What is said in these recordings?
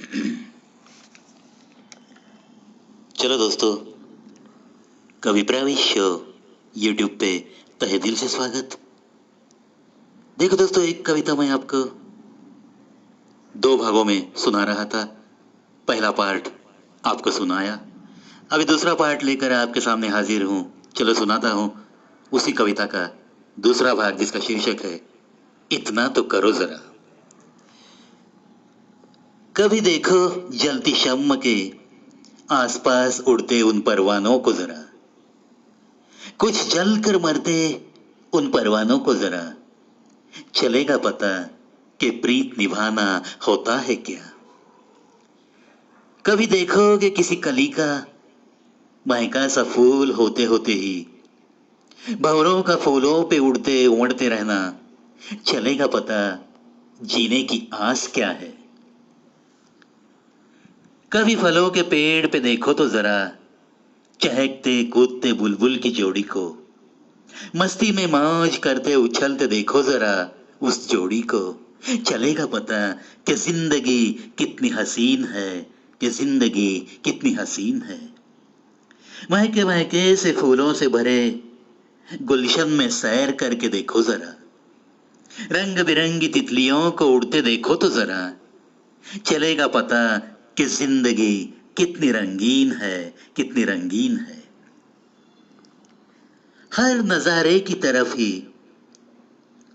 चलो दोस्तों, कवि प्रवेश शो यूट्यूब पे तहे दिल से स्वागत। देखो दोस्तों, एक कविता मैं आपको दो भागों में सुना रहा था। पहला पार्ट आपको सुनाया, अभी दूसरा पार्ट लेकर आपके सामने हाजिर हूँ। चलो सुनाता हूँ उसी कविता का दूसरा भाग, जिसका शीर्षक है इतना तो करो जरा। कभी देखो जलती शम्म के आसपास उड़ते उन परवानों को जरा, कुछ जल कर मरते उन परवानों को जरा, चलेगा पता कि प्रीत निभाना होता है क्या। कभी देखोगे किसी कली का महका सा फूल होते होते ही भंवरों का फूलों पे उड़ते उमड़ते रहना, चलेगा पता जीने की आस क्या है। कभी फलों के पेड़ पे देखो तो जरा, चहकते कूदते बुलबुल की जोड़ी को, मस्ती में मौज करते उछलते देखो जरा उस जोड़ी को, चलेगा पता कि जिंदगी कितनी हसीन है, कि जिंदगी कितनी हसीन है। महके महके से फूलों से भरे गुलशन में सैर करके देखो जरा, रंग बिरंगी तितलियों को उड़ते देखो तो जरा, चलेगा पता कि जिंदगी कितनी रंगीन है, कितनी रंगीन है। हर नजारे की तरफ ही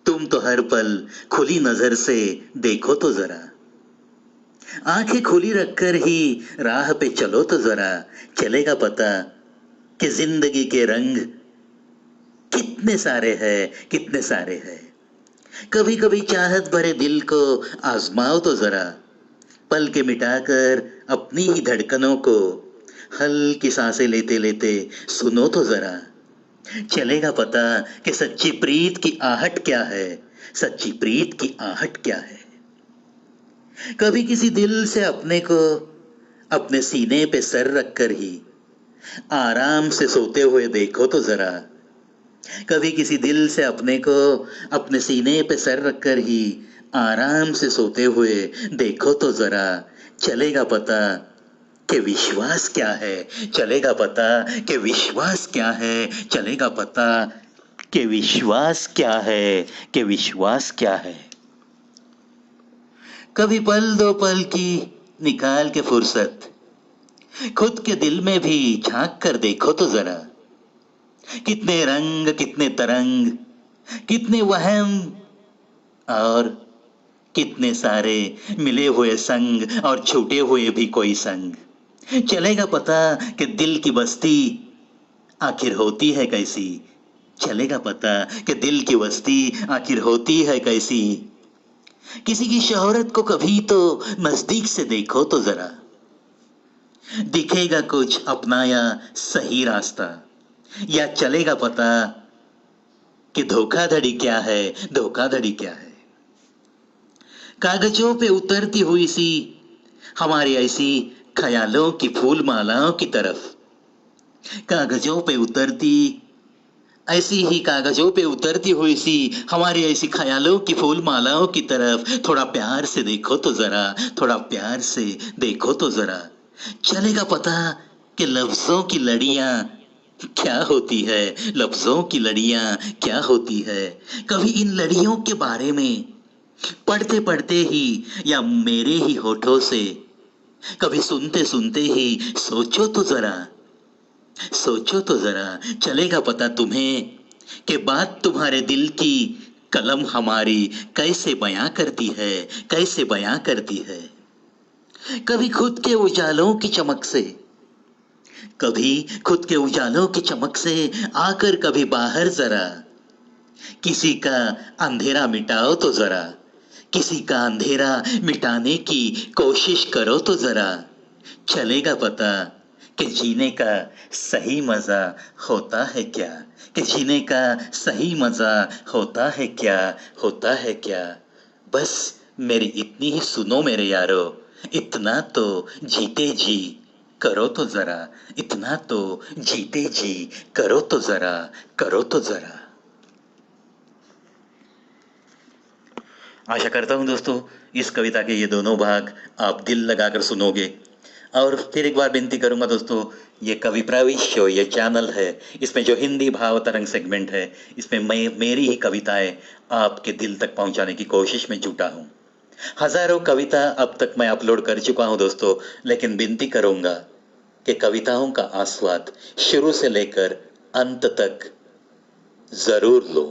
तुम तो हर पल खुली नजर से देखो तो जरा, आंखें खुली रखकर ही राह पे चलो तो जरा, चलेगा पता कि जिंदगी के रंग कितने सारे हैं, कितने सारे हैं। कभी कभी चाहत भरे दिल को आजमाओ तो जरा, पल के मिटाकर अपनी ही धड़कनों को हल्की सांसें लेते लेते सुनो तो जरा, चलेगा पता कि सच्ची प्रीत की आहट क्या है, सच्ची प्रीत की आहट क्या है। कभी किसी दिल से अपने को अपने सीने पे सर रखकर ही आराम से सोते हुए देखो तो जरा, कभी किसी दिल से अपने को अपने सीने पे सर रखकर ही आराम से सोते हुए देखो तो जरा, चलेगा पता कि विश्वास क्या है, चलेगा पता कि विश्वास क्या है, चलेगा पता कि विश्वास क्या है, कि विश्वास क्या है। कभी पल दो पल की निकाल के फुर्सत खुद के दिल में भी झांक कर देखो तो जरा, कितने रंग, कितने तरंग, कितने वहम और कितने सारे मिले हुए संग और छूटे हुए भी कोई संग, चलेगा पता कि दिल की बस्ती आखिर होती है कैसी, चलेगा पता कि दिल की बस्ती आखिर होती है कैसी। किसी की शोहरत को कभी तो नजदीक से देखो तो जरा, दिखेगा कुछ अपनाया सही रास्ता, या चलेगा पता कि धोखाधड़ी क्या है, धोखाधड़ी क्या है। कागजों पे उतरती हुई सी हमारी ऐसी ख्यालों की फूल मालाओं की तरफ, कागजों पे उतरती ऐसी ही कागजों पे उतरती हुई सी हमारी ऐसी ख्यालों की फूल मालाओं की तरफ थोड़ा प्यार से देखो तो जरा, थोड़ा प्यार से देखो तो जरा, चलेगा पता कि लफ्जों की लड़ियां क्या होती है, लफ्जों की लड़ियां क्या होती है। कभी इन लड़ियों के बारे में पढ़ते पढ़ते ही या मेरे ही होठों से कभी सुनते सुनते ही सोचो तो जरा, सोचो तो जरा, चलेगा पता तुम्हें कि बात तुम्हारे दिल की कलम हमारी कैसे बयां करती है, कैसे बयां करती है। कभी खुद के उजालों की चमक से, कभी खुद के उजालों की चमक से आकर कभी बाहर जरा, किसी का अंधेरा मिटाओ तो जरा, किसी का अंधेरा मिटाने की कोशिश करो तो जरा, चलेगा पता कि जीने का सही मजा होता है क्या, कि जीने का सही मजा होता है क्या, होता है क्या। बस मेरी इतनी ही सुनो मेरे यारो, इतना तो जीते जी करो तो जरा, इतना तो जीते जी करो तो जरा, करो तो जरा। आशा करता हूँ दोस्तों इस कविता के ये दोनों भाग आप दिल लगाकर सुनोगे। और फिर एक बार विनती करूंगा दोस्तों, ये कवि प्रवेश शो ये चैनल है, इसमें जो हिंदी भाव तरंग सेगमेंट है, इसमें मैं मेरी ही कविताएं आपके दिल तक पहुंचाने की कोशिश में जुटा हूँ। हजारों कविता अब तक मैं अपलोड कर चुका हूं दोस्तों, लेकिन विनती करूंगा कि कविताओं का आस्वाद शुरू से लेकर अंत तक जरूर लो।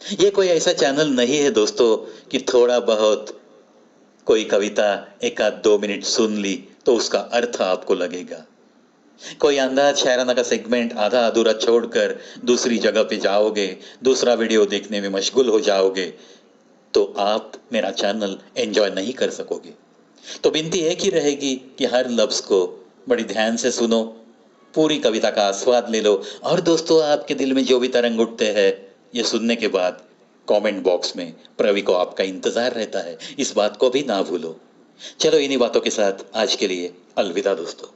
ये कोई ऐसा चैनल नहीं है दोस्तों कि थोड़ा बहुत कोई कविता एक आध 2 मिनट सुन ली तो उसका अर्थ आपको लगेगा। कोई अंदाज शायराना का सेगमेंट आधा अधूरा छोड़कर दूसरी जगह पे जाओगे, दूसरा वीडियो देखने में मशगूल हो जाओगे, तो आप मेरा चैनल एंजॉय नहीं कर सकोगे। तो विनती एक ही रहेगी कि हर लफ्ज को बड़ी ध्यान से सुनो, पूरी कविता का आस्वाद ले लो। और दोस्तों आपके दिल में जो भी तरंग उठते हैं, ये सुनने के बाद कमेंट बॉक्स में प्रवि को आपका इंतजार रहता है, इस बात को भी ना भूलो। चलो इन्हीं बातों के साथ आज के लिए अलविदा दोस्तों।